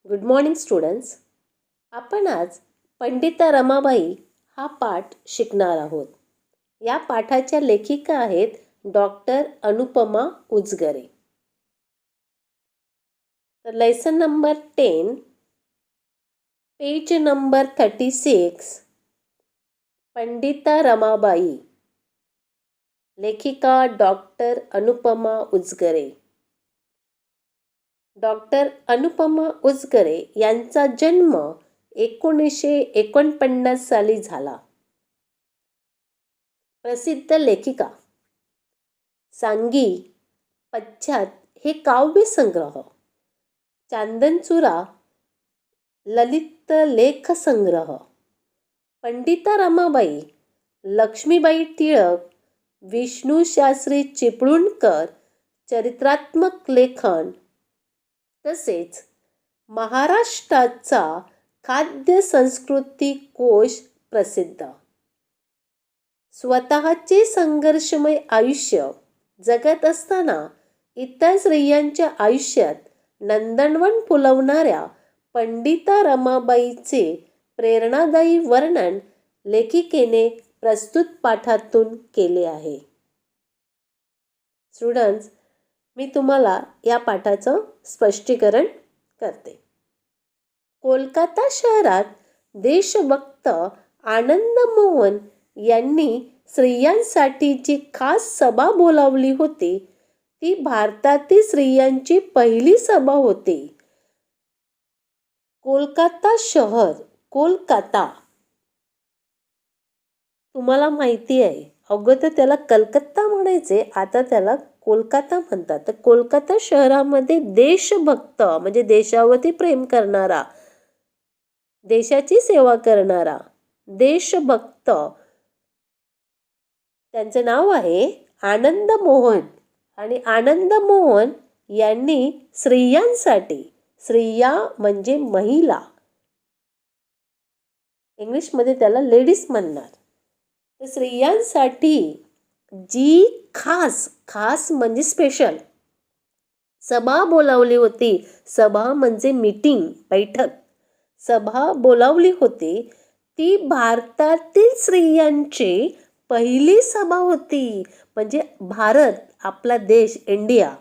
Good morning students. आपण आज पंडिता रमाबाई हा पाठ शिकणार आहोत. या पाठाच्या लेखिका आहेत डॉक्टर अनुपमा उजगरे. तर lesson number 10, page number 36, Pandita Ramabai, लेखिका डॉक्टर अनुपमा उजगरे. डॉक्टर अनुपमा उजगरे यांचा जन्म 1949 साली झाला. प्रसिद्ध लेखिका. सांगी, पश्चात हे काव्यसंग्रह, चांदनचुरा, ललित लेख संग्रह, पंडिता रमाबाई, लक्ष्मीबाई टिळक, विष्णू शास्त्री चिपळूणकर चरित्रात्मक लेखन, तसेच महाराष्ट्राचा खाद्य संस्कृती कोश प्रसिद्ध. स्वतःचे संघर्षमय आयुष्य जगत असताना इतर स्त्रियांच्या आयुष्यात नंदनवन फुलवणाऱ्या पंडिता रमाबाईचे प्रेरणादायी वर्णन लेखिकेने प्रस्तुत पाठातून केले आहे. स्टुडंट्स, मी तुम्हाला या पाठाचं स्पष्टीकरण करते. कोलकाता शहरात देशभक्त आनंद मोहन यांनी स्त्रियांसाठी जी खास सभा बोलावली होती ती भारतातील स्त्रियांची पहिली सभा होती. कोलकाता शहर, कोलकाता तुम्हाला माहिती आहे, अगोदर त्याला कलकत्ता म्हणायचे, आता त्याला कोलकाता म्हणतात. तर कोलकाता शहरामध्ये देशभक्त म्हणजे देशावरती प्रेम करणारा, देशाची सेवा करणारा देशभक्त, त्यांचे नाव आहे आनंद मोहन. आणि आनंद मोहन यांनी स्त्रियांसाठी, स्त्रिया म्हणजे महिला, इंग्लिशमध्ये त्याला लेडीज म्हणणार, तर स्त्रियांसाठी जी खास म्हणजे स्पेशल सभा बोलावली होती. सभा म्हणजे मीटिंग, बैठक. सभा बोलावली होती ती भारतातील स्त्रियांची पहिली सभा होती. म्हणजे भारत, आपला देश इंडिया,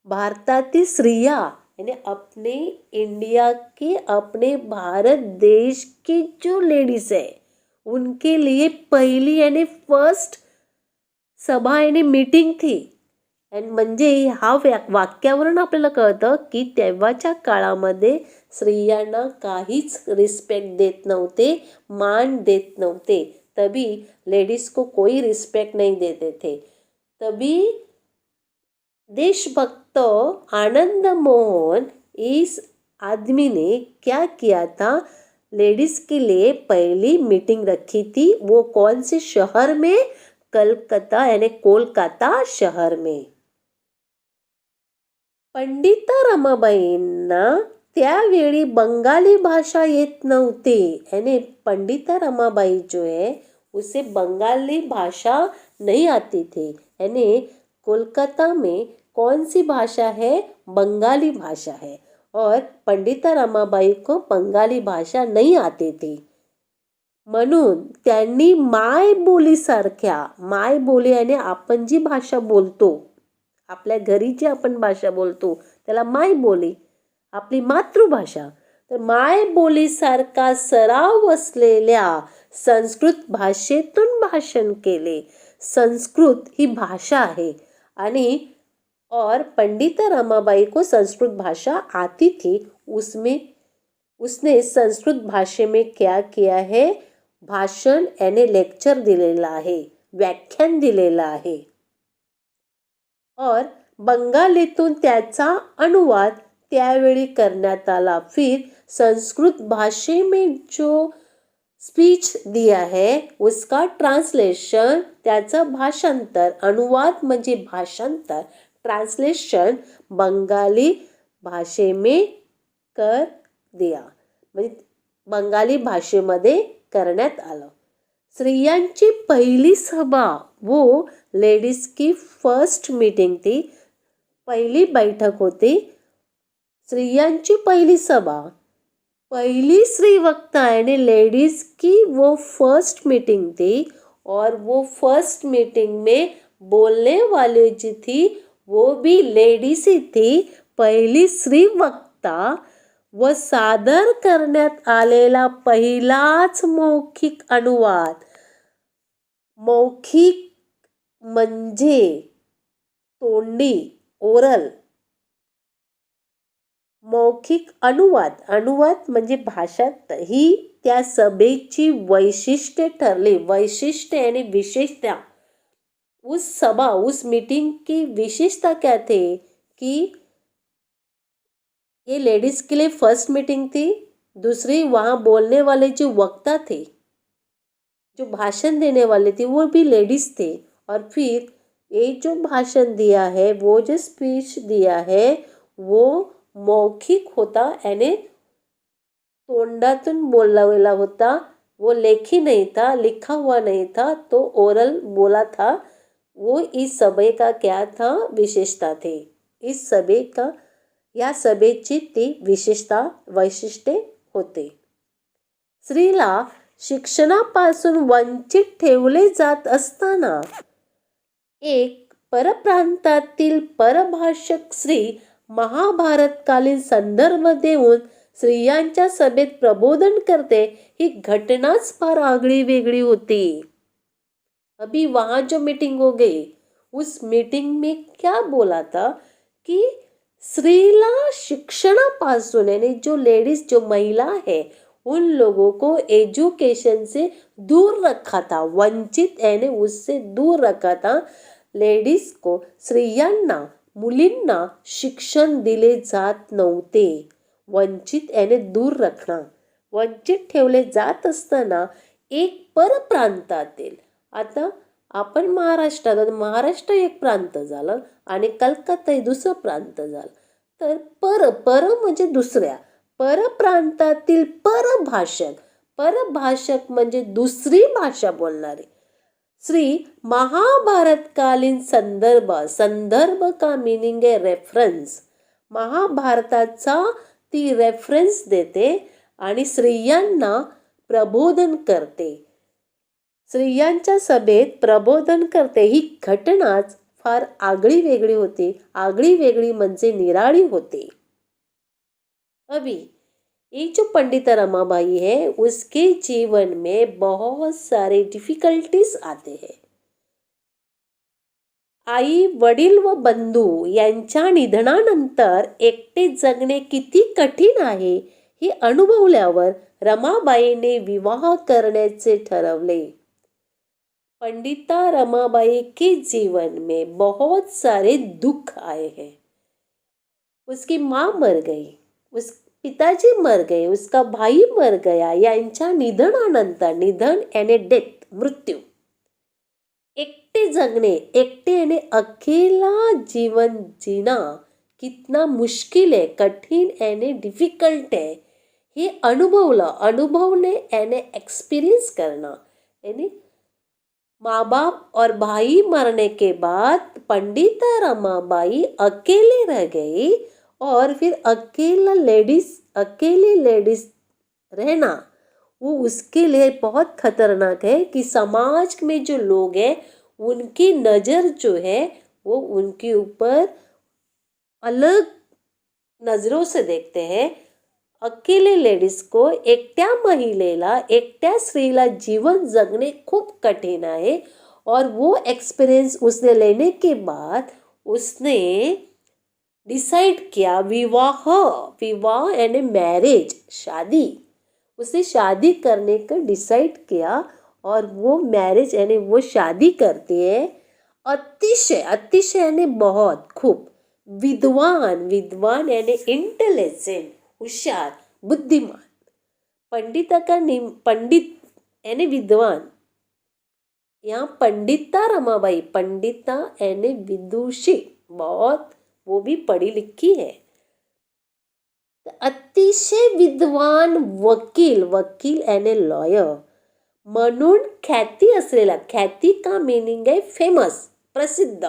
भारतातील स्त्रिया यानी अपने इंडिया के, अपने भारत देश की जो लेडीज है उनके लिए पहली यानी फर्स्ट सभा यानी मीटिंग थी. आणि म्हणजे हा वाक्यावरून आपल्याला कळतं की तेव्हाच्या काळामध्ये स्त्रियांना काहीच रिस्पेक्ट देत नव्हते, मान देत नव्हते. तभी लेडीज को कोई रिस्पेक्ट नहीं देते थे. तभी देशभक्त आनंद मोहन इस आदमी ने क्या किया था, लेडीज के लिए पहली मीटिंग रखी थी. वो कौन से शहर में, कलकत्ता यानी कोलकाता शहर में. पंडिता रमाबाईंना त्यावेळी बंगाली भाषा येत नव्हती. यानी पंडिता रमाबाई जो है उसे बंगाली भाषा नहीं आती थी. यानी कोलकाता में कौन सी भाषा है, बंगाली भाषा है. और पंडिता रमाबाई को बंगाली भाषा नहीं आती थी. म्हणून त्यांनी मायबोलीसारख्या, मायबोली यानी आपण जी भाषा बोलतो, आपल्या घरी जी आपण भाषा बोलतो त्याला मायबोली, आपली मातृभाषा, तर मायबोलीसारखा सराव असलेल्या संस्कृत भाषेतून भाषण केले. संस्कृत ही भाषा आहे आणि और पंडिता रमाबाई को संस्कृत भाषा आती थी. उसने संस्कृत भाषे में क्या किया है, भाषण यानी लेक्चर दिलेला आहे, व्याख्यान दिलेला आहे. और बंगालीतून त्याचा अनुवाद त्यावेळी करण्यात आला. फिर संस्कृत भाषे में जो स्पीच दिया है उसका ट्रांसलेशन, त्याचा भाषांतर, अनुवाद म्हणजे भाषांतर, ट्रांसलेशन बंगाली भाषे में कर दिया, म्हणजे बंगाली भाषेमध्ये करण्यात आलं. स्त्रियांची पहिली सभा, वो लेडीज की फर्स्ट मीटिंग थी, पहिली बैठक होती स्त्रियांची पहिली सभा, पहली स्त्री वक्ता यानी लेडीज की वो फर्स्ट मीटिंग थी और वो फर्स्ट मीटिंग में बोलने वाली जो थी वो भी लेडीज ही थी, पहिली स्त्री वक्ता व सादर करण्यात आलेला पहिलाच मौखिक अनुवाद. मौखिक म्हणजे तोंडी, ओरल. मौखिक अनुवाद म्हणजे भाषात. ही त्या सभेची वैशिष्ट्य ठरली. वैशिष्ट्य यानी विशेषता. उस सभा, उस मीटिंग की विशेषता क्या थे कि ये लेडीज के लिए फर्स्ट मीटिंग थी. दूसरी, वहाँ बोलने वाले जो वक्ता थे, जो भाषण देने वाले थे, वो भी लेडीज थे. और फिर ये जो भाषण दिया है, वो जो स्पीच दिया है, वो मौखिक होता यानी तोंडातून बोलला होता. वो लेखी नहीं था, लिखा हुआ नहीं था, तो ओरल बोला था. वो इस सभे का क्या था, विशेषता थी. इस सभे का, या सभेची ती विशेषता, वैशिष्ट्ये होते. स्त्रीला शिक्षणापासून वंचित ठेवले जात असताना एक परप्रांतातील परभाषक स्त्री महाभारतकालीन संदर्भ देऊन स्त्रियांच्या सभेत प्रबोधन करते, ही घटनाच फार आगळी वेगळी होती. अभी वहाँ जो मीटिंग हो गई, उस मीटिंग में क्या बोला था कि स्त्रीला शिक्षणापासून यानी जो लेडीज, जो महिला है, उन लोगों को एजुकेशन से दूर रखा था. वंचित यानी उससे दूर रखा था. लेडीज को, स्त्रियांना, मुलींना शिक्षण दिले जात नव्हते. वंचित यानी दूर रखणं. वंचित ठेवले जात असताना एक परप्रांतातील, आता आपण महाराष्ट्रात, महाराष्ट्र एक प्रांत झालं आणि कलकत्ता हे दुसरं प्रांत झालं. तर पर म्हणजे दुसऱ्या, परप्रांतातील परभाषक म्हणजे दुसरी भाषा बोलणारे स्त्री महाभारतकालीन संदर्भ का मीनिंग है रेफरन्स. महाभारताचा ती रेफरन्स देते आणि स्त्रियांना प्रबोधन करते. स्त्रियांच्या सभेत प्रबोधन करते. ही घटनाच फार आगळी वेगळी होती. आगळी वेगळी म्हणजे निराळी होती. अभी ये जो पंडिता रमाबाई है, उसके जीवन में बहुत सारे डिफिकल्टीज आते हैं. आई, वडील व बंधू यांच्या निधनानंतर एकटे जगणे किती कठीण आहे हे अनुभवल्यावर रमाबाईने विवाह करण्याचे ठरवले. पंडिता रमाबाई के जीवन में बहुत सारे दुख आए हैं. उसकी माँ मर गई, उस पिताजी मर गए, उसका भाई मर गया. यांच्या निधनानंतर, निधन यानी डेथ, मृत्यू. एकटे जगणे, एकटे यानी अकेला जीवन जीना कितना मुश्किल है, कठिन यानी डिफिकल्ट है, हे अनुभवलं. अनुभवने यानी एक्सपीरियंस करना. यानी माँ बाप और भाई मरने के बाद पंडिता रमाबाई अकेले रह गई. और फिर अकेली लेडीज रहना, वो उसके लिए बहुत खतरनाक है कि समाज में जो लोग हैं उनकी नज़र जो है वो उनके ऊपर अलग नज़रों से देखते हैं. अकेले लेडीज को, एकट्या महिलेला, एकट्या स्त्रीला जीवन जगणे खूप कठीण आहे. और वो एक्सपीरियंस उसने लेने के बाद उसने डिसाइड किया, विवाह यानी मैरिज, शादी. उसने शादी करने का डिसाइड किया और वो मैरिज यानी वो शादी करती है. अतिशय यानी बहुत, खूब. विद्वान यानी इंटेलिजेंट, होशियार, बुद्धिमान. पंडित यानी विद्वान. यहाँ पंडिता रमाबाई, पंडिता यानी विदुषी, बहुत, वो भी पढ़ी लिखी है. अतिशय विद्वान वकील यानी लॉयर म्हणून ख्याती असलेला, ख्याती का मीनिंग आहे फेमस, प्रसिद्ध.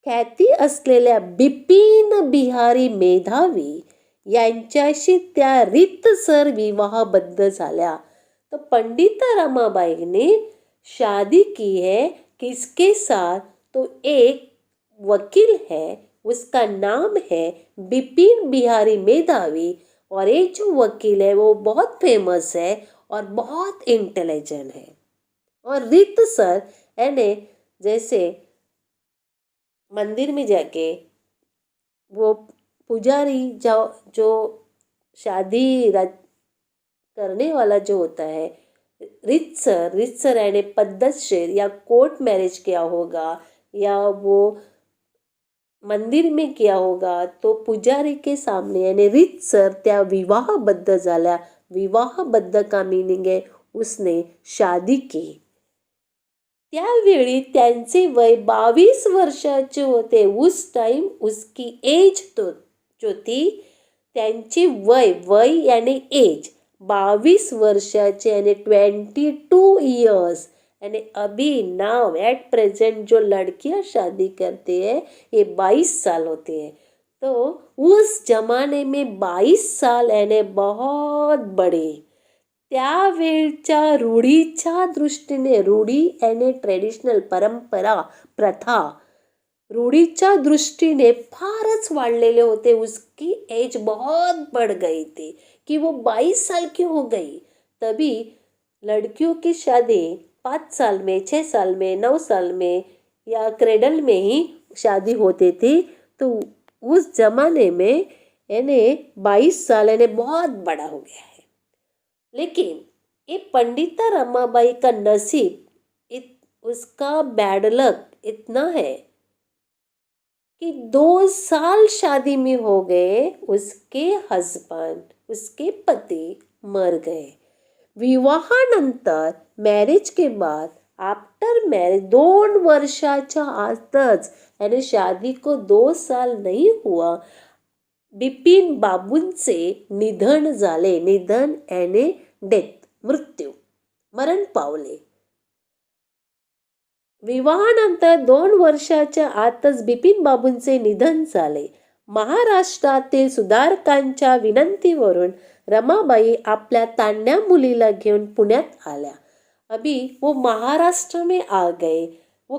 ख्याती असलेल्या बिपिन बिहारी मेधावी यांच्याशी त्या रीतसर विवाहबद्ध झाल्या. तो पंडित रमाबाई ने शादी की है किसके साथ? तो एक वकील है, उसका नाम है बिपिन बिहारी मेधावी, और ये जो वकील है वो बहुत फेमस है और बहुत इंटेलिजेंट है. और रीतसर यानी जैसे मंदिर में जाके वो पुजारी जो शादी करने वाला जो होता है, रीतसर यानी पद्धतशीर, या कोर्ट मैरिज किया होगा या वो मंदिर में किया होगा, तो पुजारी के सामने यानी रीतसर त्या विवाहबद्ध झाल्या. विवाहबद्ध का मीनिंग आहे उसने शादी की. त्यावेळी त्यांचे वय 22 वर्षाचे होते. उस टाइम उसकी एज तो जो थी, त्यांची वय यानी एज 22 वर्षाचे यानी 22 इयर्स. यानी अभी नाउ एट प्रेजेंट जो लड़कियां शादी करती है ये 22 साल होती है. तो उस जमाने में 22 साल यानी बहुत बड़े. त्यावेळच्या रूढीच्या दृष्टीने, रूढी यानी ट्रेडिशनल, परंपरा, प्रथा, रूढीच्या दृष्टीने फारच वाढलेले होते. उसकी एज बहुत बढ़ गई थी कि वो 22 साल की हो गई. तभी लड़कियों की शादी 5 साल में, 6 साल में, 9 साल में या क्रेडल में ही शादी होती थी. तो उस जमाने में यानी 22 साल यानी बहुत बड़ा हो गया है. लेकिन ये पंडिता रमाबाई का नसीब, उसका बैड लक इतना है कि 2 साल शादी में हो गए, उसके हस्बैंड, उसके पति मर गए. विवाहानंतर, मॅरेज के बाद, आफ्टर मैरिज 2 वर्षाच्या आतच यानी शादी को 2 साल नहीं हुआ, बिपिन बाबूंचे निधन झाले. निधन यानी डेथ, मृत्यू, मरण पावले. विवाहानंतर 2 वर्षाच्या आतच बिपिन बाबूंचे निधन झाले. महाराष्ट्रातील सुधारकांच्या विनंतीवरून रमाबाई आपल्या तान्ह्या मुलीला घेऊन पुण्यात आल्या. अभी वो महाराष्ट्र में आ गए. वो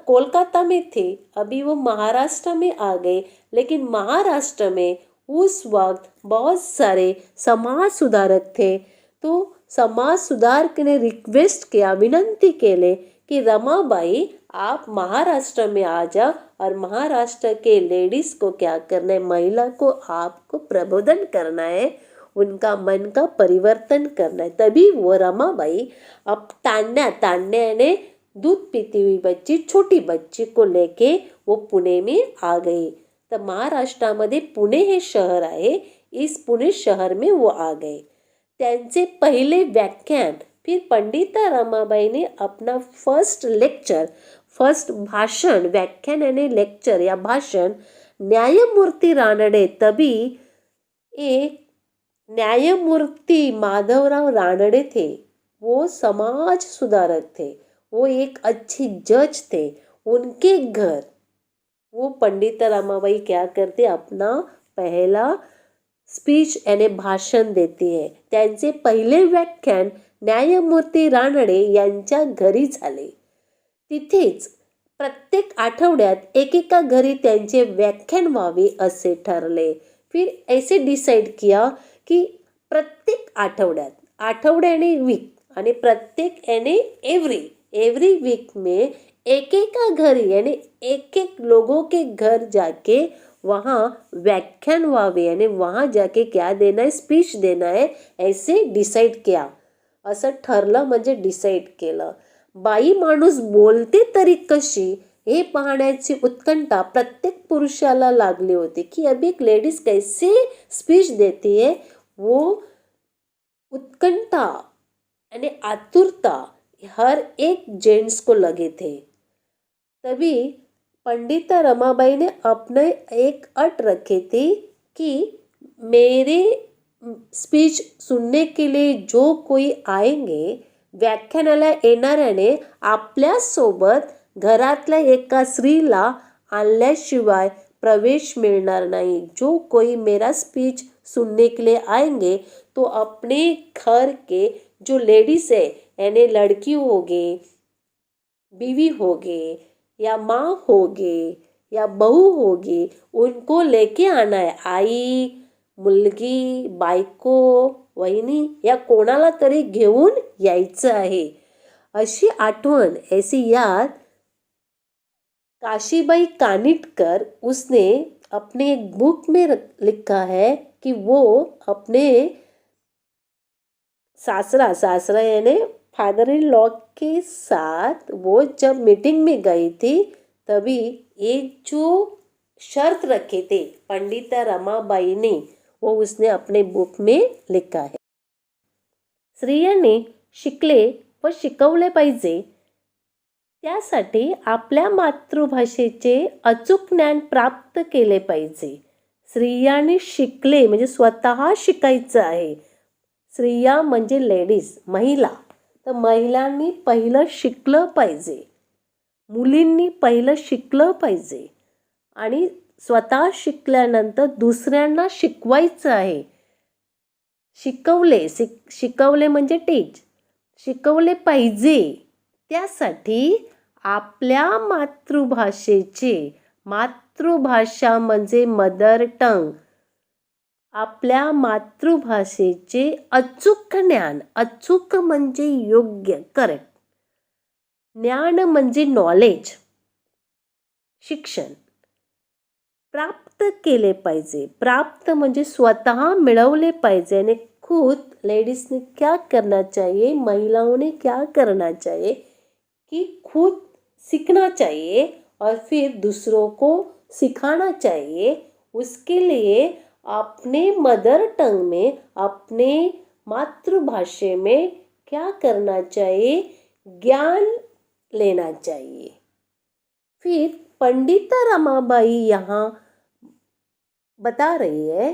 कोलकाता में थे, अभी वो महाराष्ट्र में आ गए. लेकिन महाराष्ट्र में उस वक्त बहुत सारे समाज सुधारक थे. तो समाज सुधारक ने रिक्वेस्ट किया, विनंती केले कि रमाबाई आप महाराष्ट्र में आ जाओ और महाराष्ट्र के लेडीज को क्या करना है, महिला को आपको प्रबोधन करना है, उनका मन का परिवर्तन करना है. तभी वो रमाबाई अब तान्या ने दूध पीती हुई बच्ची, छोटी बच्ची को लेके वो पुणे में आ गई. तर महाराष्ट्रामध्ये पुणे हे शहर आहे. इस पुणे शहर में वो आ गए. त्यांचे पहिले व्याख्यान, फिर पंडिता रमाबाई ने अपना फर्स्ट भाषण, व्याख्यान यानी लेक्चर या भाषण, न्यायमूर्ती रानडे, तभी एक न्यायमूर्ति माधवराव रानडे थे. वो समाज सुधारक थे, वो एक अच्छी जज थे. उनके घर वो पंडिता रमाबाई क्या करते, अपना पहला स्पीच यानी भाषण देते है. त्यांचे पहिले व्याख्यान न्यायमूर्ती रानडे यांच्या घरी झाले. तिथेच प्रत्येक आठवड्यात एकेका घरी त्यांचे व्याख्यान व्हावे असे ठरले. फिर ऐसे डिसाइड किया कि प्रत्येक आठवड्याने वीक आणि प्रत्येक यानी एवरी वीक में एक घर यानी एक लोगों के घर जाके वहाँ व्याख्यान व्हावे यानी वहाँ जाके क्या देना है, स्पीच देना है, ऐसे डिसाइड किया. असं ठरलं म्हणजे डिसाइड केलं. बाई माणूस बोलते तरी कशी हे पाहण्याची उत्कंठा प्रत्येक पुरुषाला लागली होती की अभी एक लेडीज कैसे स्पीच देती है. वो उत्कंठा यानी आतुरता हर एक जेंट्स को लगे थे. तभी पंडिता रमाबाई ने अपने एक अट रखे थे कि मेरे स्पीच सुनने के लिए जो कोई आएंगे, व्याख्यानाला येणाऱ्याने आपल्या सोबत घरातल्या एका स्त्रीला आणल्याशिवाय प्रवेश मिलणार नहीं। जो कोई मेरा स्पीच सुनने के लिए आएंगे तो अपने घर के जो लेडीज है यानी लड़की होगी, बीवी होगी या माँ होगी या बहू होगी, उनको लेके आना है। आई, मुलगी, बायको, वहिनी या कोणाला तरी घेऊन यायचं आहे। अशी आठवण, ऐसी याद काशीबाई कानिटकर उसने अपने एक बुक में लिखा है कि वो अपने सासरा यानी फादर इन लॉ के साथ वो जब मीटिंग में गई थी तभी एक जो शर्त रखे थे पंडिता रमाबाई ने, वो उसने अपने बुक में लिखा है। स्त्रियांनी शिकले व शिकवले पाहिजे, त्यासाठी आपल्या मातृभाषेचे अचूक ज्ञान प्राप्त केले पाहिजे। स्त्रियांनी शिकले म्हणजे स्वतः शिकायचं आहे। स्त्रिया म्हणजे लेडीज, महिला, तर महिलांनी पहिलं शिकलं पाहिजे, मुलींनी पहिलं शिकलं पाहिजे आणि स्वतः शिकल्यानंतर दुसऱ्यांना शिकवायचं आहे। शिकवले म्हणजे टीच, शिकवले पाहिजे। त्यासाठी आपल्या मातृभाषेचे, मातृभाषा म्हणजे मदर टंग, आपल्या मातृभाषेचे अचूक ज्ञान, अचूक म्हणजे योग्य, करेक्ट, ज्ञान म्हणजे नॉलेज, शिक्षण प्राप्त केले पाहिजे। प्राप्त म्हणजे स्वतः मिळवले पाहिजे। आणि खुद लेडीज ने क्या करना चाहिए, महिलाओं ने क्या करना चाहिए कि खुद सीखना चाहिए और फिर दूसरों को सिखाना चाहिए। उसके लिए अपने मदर टंग में, अपने मातृभाषा में क्या करना चाहिए, ज्ञान लेना चाहिए। फिर पंडिता रमाबाई यहाँ बता रही है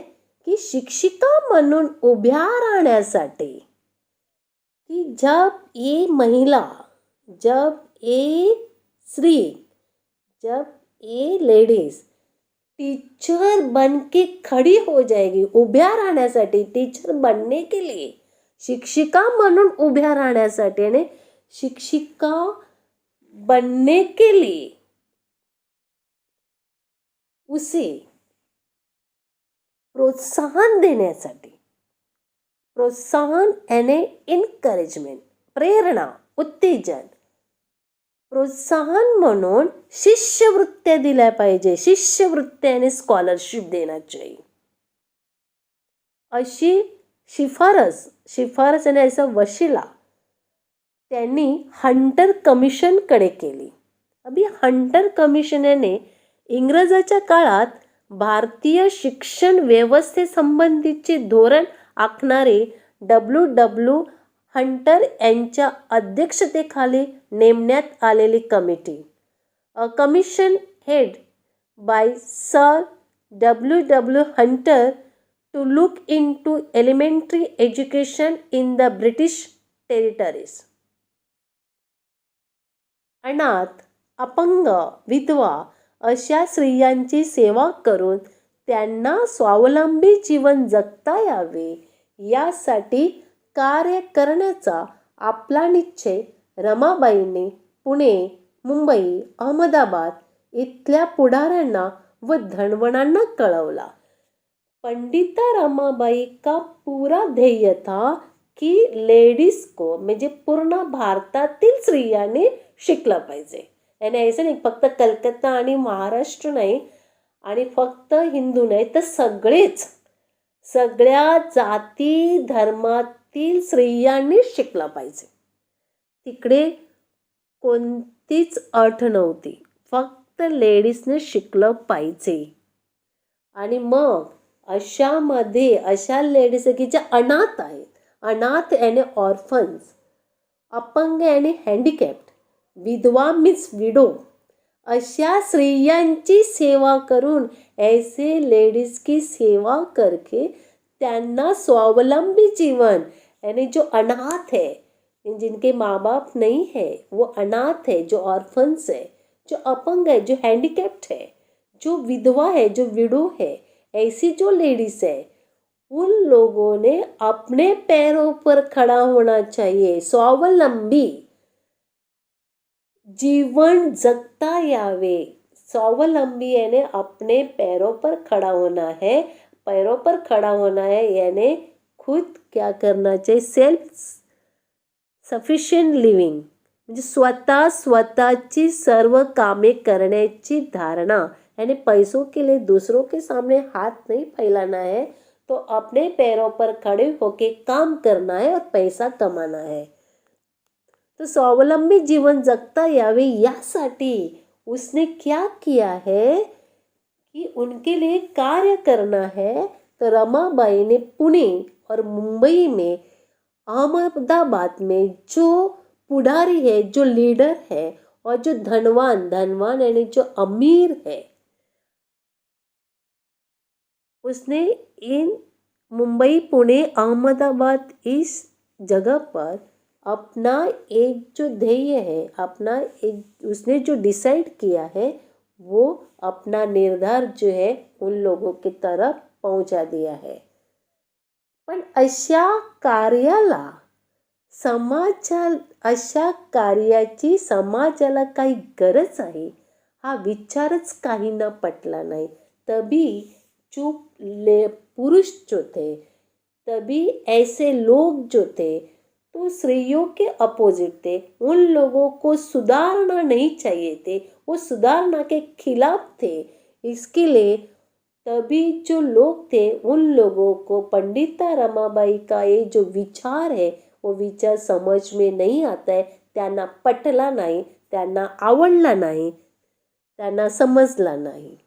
की शिक्षिका म्हणून उभ्या राहण्यासाठी कि जब ये महिला, जब ये स्त्री, जब ये लेडीज टीचर बन के खड़ी हो जाएगी, उभ्या राहण्यासाठी, टीचर बनने के लिए, शिक्षिका म्हणून उभ्या राहण्यासाठी आणि शिक्षिका बनने के लिए उसे प्रोत्साहन देण्यासाठी, प्रोत्साहन यानी एनकरेजमेंट, प्रेरणा, उत्तेजन, प्रोत्साहन म्हणून शिष्यवृत्त्या दिल्या पाहिजे। शिष्यवृत्त्या यानी स्कॉलरशिप देना चाहिए। अशी शिफारस यानी ऐसा वशिला त्यांनी हंटर कमिशनकडे केली। अभी हंटर कमिशन याने इंग्रजाच्या काळात भारतीय शिक्षण व्यवस्थेसंबंधीचे धोरण आखणारे डब्ल्यू हंटर यांच्या अध्यक्षतेखाली नेमण्यात आलेली committee, a commission head by sir W Hunter to look into elementary education in the British territories. अनाथ, अपंग, विधवा अशा स्त्रियांची सेवा करून त्यांना स्वावलंबी जीवन जगता यावे यासाठी कार्य करण्याचा आपला निश्चय रमाबाईंनी पुणे, मुंबई, अहमदाबाद इथल्या पुढाऱ्यांना व धनवणांना कळवला। पंडिता रमाबाई का पूरा ध्येय था की लेडीज को म्हणजे पूर्ण भारतातील स्त्रियांनी शिकलं पाहिजे। यानी ऐसे नाही फक्त कलकत्ता आणि महाराष्ट्र नाही आणि फक्त हिंदू नाही तर सगळेच, सगळ्या जाती धर्मातील स्त्रियांनी शिकला पाहिजे। तिकडे कोणतीच अट नव्हती, फक्त लेडीजने शिकलं पाहिजे। आणि मग अशामध्ये अशा लेडीज की ज्या अनाथ आहेत, अनाथ यानी ऑर्फन्स, अपंग यानी हँडिकॅप्ड, विधवा मीन्स विडो, अशा स्त्रियांची सेवा करून, ऐसे लेडीज की सेवा करके त्यांना स्वावलंबी जीवन यानी जो अनाथ है, जिनके माँ बाप नहीं है वो अनाथ है, जो ऑर्फन्स है, जो अपंग है, जो हैंडीकैप्ड है, जो विधवा है, जो विडो है, ऐसी जो लेडीज है, उन लोगों ने अपने पैरों पर खड़ा होना चाहिए, स्वावलंबी जीवन जगता यावे। स्वावलंबी यानी अपने पैरों पर खड़ा होना है। पैरों पर खड़ा होना है यानी खुद क्या करना चाहिए, सेल्फ सफिशियंट लिव्हिंग, म्हणजे स्वतःची सर्व कामे करण्याची धारणा, यानी पैसों के लिए दूसरों के सामने हाथ नहीं फैलाना है, तो अपने पैरों पर खड़े होके काम करना है और पैसा कमाना है। तो स्वावलंबी जीवन जगता यावे यासाठी उसने क्या किया है कि उनके लिए कार्य करना है। तो रमाबाई ने पुणे और मुंबई में, अहमदाबाद में जो पुढारी है, जो लीडर है और जो धनवान यानी जो अमीर है, उसने इन मुंबई, पुणे, अहमदाबाद इस जगह पर अपना एक जो ध्येय है, अपना एक उसने जो डिसाइड किया है, वो अपना निर्धार जो है उन लोगों की तरफ पहुंचा दिया है। पण अशा कार्याची समाजाला काही गरज आहे, हा विचारच काही न पटला नाही। तभी पुरुष जो थे, तभी ऐसे लोग जो थे तो स्त्रियों के अपोजिट थे, उन लोगों को सुधारना नहीं चाहिए थे, वो सुधारना के खिलाफ थे। इसके लिए तभी जो लोग थे उन लोगों को पंडिता रमाबाई का ये जो विचार है वो विचार समझ में नहीं आता है, त्यांना पटला नाही, त्यांना आवडला नाही, त्यांना समजला नहीं।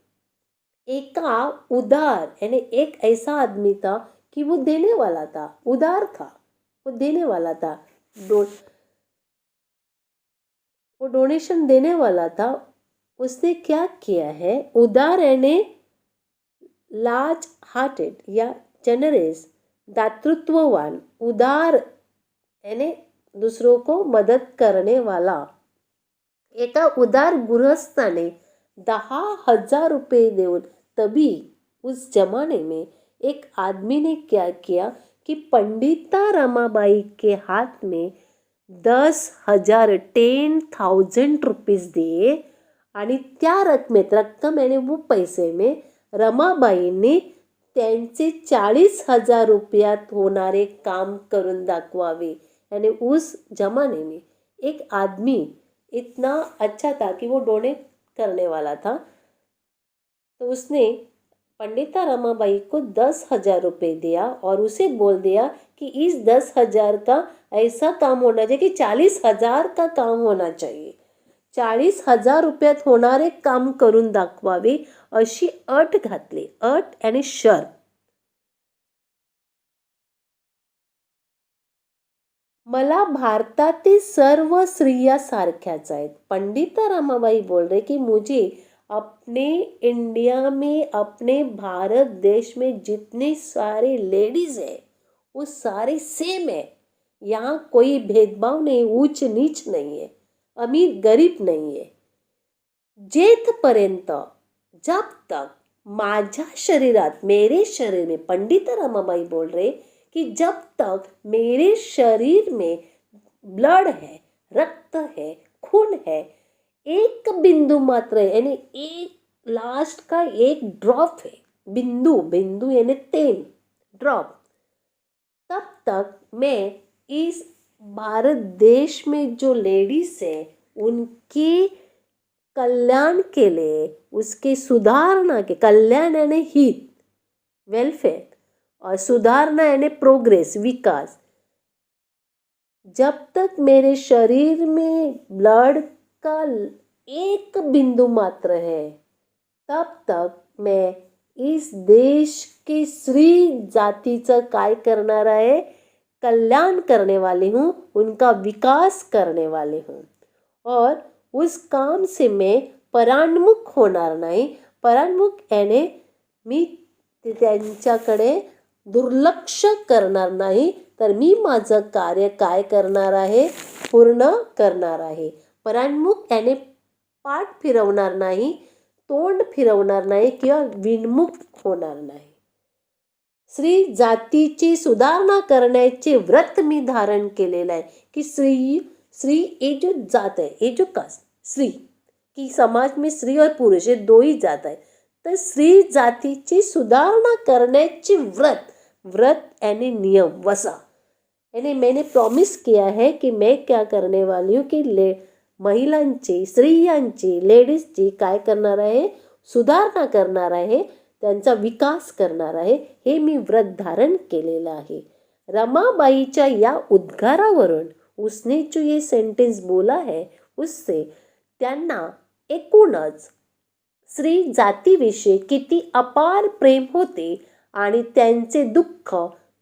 एका उदार यानी एक ऐसा आदमी था कि वो देने वाला था, उदार था, वो देने वाला था, वो डोनेशन देने वाला था। उसने क्या किया है, उदार यानी लार्ज हार्टेड या जनरस, दातृत्ववान, उदार यानी दूसरों को मदद करने वाला। एका उदार गृहस्थाने 10,000 रुपये देऊन, तभी उस जमाने में एक आदमी ने क्या किया कि पंडिता रमाबाई के हाथ में 10,000 रुपीज दिए आणि त्या रक्कम यानी वो पैसे में रमाबाईने त्यांचे 40,000 रुपयात होणारे काम करून दाखवावे। यानी उस जमाने में एक आदमी इतना अच्छा था कि वो डोनेट करने वाला था, तो उसने पंडिता रमाबाई को 10,000 रुपये दिया और उसे बोल दिया कि इस 10,000 का ऐसा काम होना चाहिए कि 40,000 का काम होना चाहिए, 40,000 रुपयात होणारे काम करून दाखवावे अशी अट घातली। अट आणि शर्त। मला भारतातील सर्व स्त्रिया सारख्याच आहेत। पंडिता रमाबाई बोल रहे कि मुझे अपने इंडिया में, अपने भारत देश में जितने सारे लेडीज है वो सारे सेम है। यहाँ कोई भेदभाव नहीं, ऊंच नीच नहीं है, अमीर गरीब नहीं है। जेथपर्यंत, जब तक माझ्या शरीरात, मेरे शरीर में, पंडिता रमाबाई बोल रहे कि जब तक मेरे शरीर में ब्लड है, रक्त है, खून है, एक बिंदु मात्र है, यानी एक लास्ट का एक ड्रॉप है, बिंदु, बिंदु यानी तेन, ड्रॉप, तब तक मैं इस भारत देश में जो लेडीज है उनके कल्याण के लिए, उसके सुधारना के, कल्याण यानी हित, वेलफेयर, और सुधारना यानी प्रोग्रेस, विकास, जब तक मेरे शरीर में ब्लड का एक बिंदु मात्र है, तब तक मैं इस देश की स्त्री जातीचं काय करणार आहे, कल्याण करने वाली हूँ, उनका विकास करने वाली हूँ। और उस काम से मैं परान्मुख होणार नाही। परान्मुख याने मी त्यांच्याकडे दुर्लक्ष करणार नाही, तर मी माझं कार्य काय करणार आहे, पूर्ण करणार आहे। परान्मुख याने पाठ फिरवणार नाही, तोंड फिरवणार नाही किंवा विनमुख होणार नाही. स्त्री जातीची सुधारणा करण्याचे व्रत मी धारण केलेलं आहे की स्त्री ये जो जात है, ये जो कास्ट स्त्री की समाज में स्त्री और पुरुष ये दो ही जात है. तर स्त्री जातीची सुधारणा करण्याचे व्रत यानी नियम वसा यानी मैंने प्रॉमिस किया है कि मैं क्या करने वाली हूँ की महिलांची स्त्रियांची लेडीजची काय करणार आहे, सुधारणा करणार आहे, त्यांचा विकास करणार आहे. हे मी व्रत धारण केलेलं आहे. रमाबाईच्या या उद्गारावरून उसने जो ये सेंटेंस बोला है उससे त्यांना एकूणच स्त्री जातीविषयी किती अपार प्रेम होते आणि त्यांचे दुःख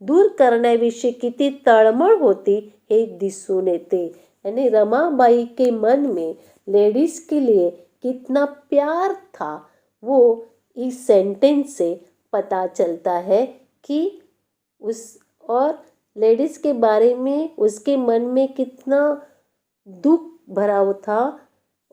दूर करण्याविषयी किती तळमळ होती हे दिसून येते. यानी रमाबाई के मन में लेडीज के लिए कितना प्यार था वो इस सेंटेंस से पता चलता है कि उस और लेडीज के बारे में उसके मन में कितना दुख भरा था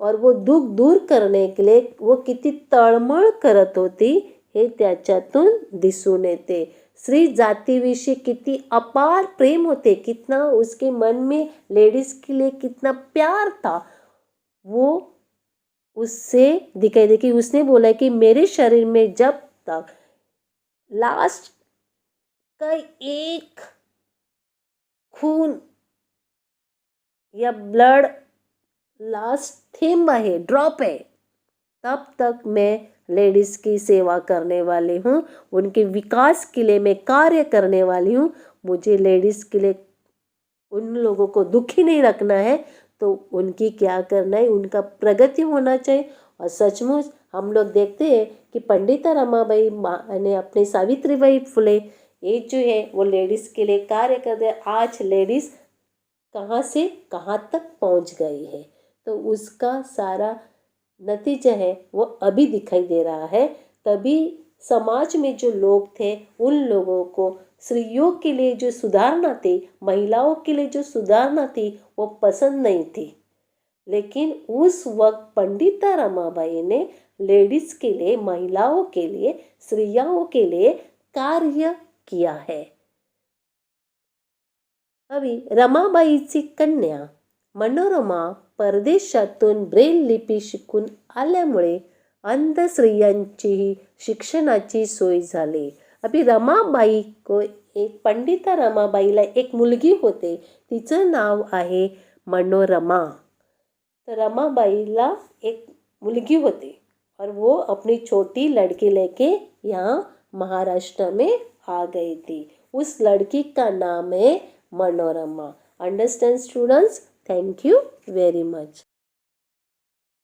और वो दुख दूर करने के लिए वो किती तळमळ करत होती हे त्याच्यातून दिसून येते. स्त्री जातीविषयी किती अपार प्रेम होते, कितना उसके मन में लेडीज के लिए कितना प्यार था वो उससे दिखाई दे. कि उसने बोला कि मेरे शरीर में जब तक लास्ट का एक खून या ब्लड लास्ट थेंब है, ड्रॉप है, तब तक मैं लेडीज की सेवा करने वाली हूँ, उनके विकास के लिए मैं कार्य करने वाली हूँ. मुझे लेडीज के लिए उन लोगों को दुखी नहीं रखना है, तो उनकी क्या करना है, उनका प्रगति होना चाहिए. और सचमुच हम लोग देखते हैं कि पंडिता रमाबाई ने अपने सावित्रीबाई फुले ये जो है वो लेडीज़ के लिए कार्य करते हैं. आज लेडीज़ कहाँ से कहाँ तक पहुँच गई है, तो उसका सारा नतीजा है वो अभी दिखाई दे रहा है. तभी समाज में जो लोग थे उन लोगों को स्त्रियों के लिए जो सुधारणा थी, महिलाओं के लिए जो सुधारणा थी वो पसंद नहीं थी. लेकिन उस वक्त पंडिता रमाबाई ने लेडीज के लिए, महिलाओं के लिए, स्त्रियों के लिए कार्य किया है. अभी रमाबाईची कन्या मनोरमा परदेशातून ब्रेल लिपी शिकून आल्यामुळे अंध स्त्रियांचीही शिक्षणाची सोय झाली. अभी रमाबाई को एक पंडिता रमाबाईला एक मुलगी होते, तिचं नाव आहे मनोरमा. तर रमाबाईला एक मुलगी होती और वो अपनी छोटी लड़की लेके यहाँ महाराष्ट्र में आ गई थी. उस लड़की का नाम है Manorama. Understand students? Thank you very much.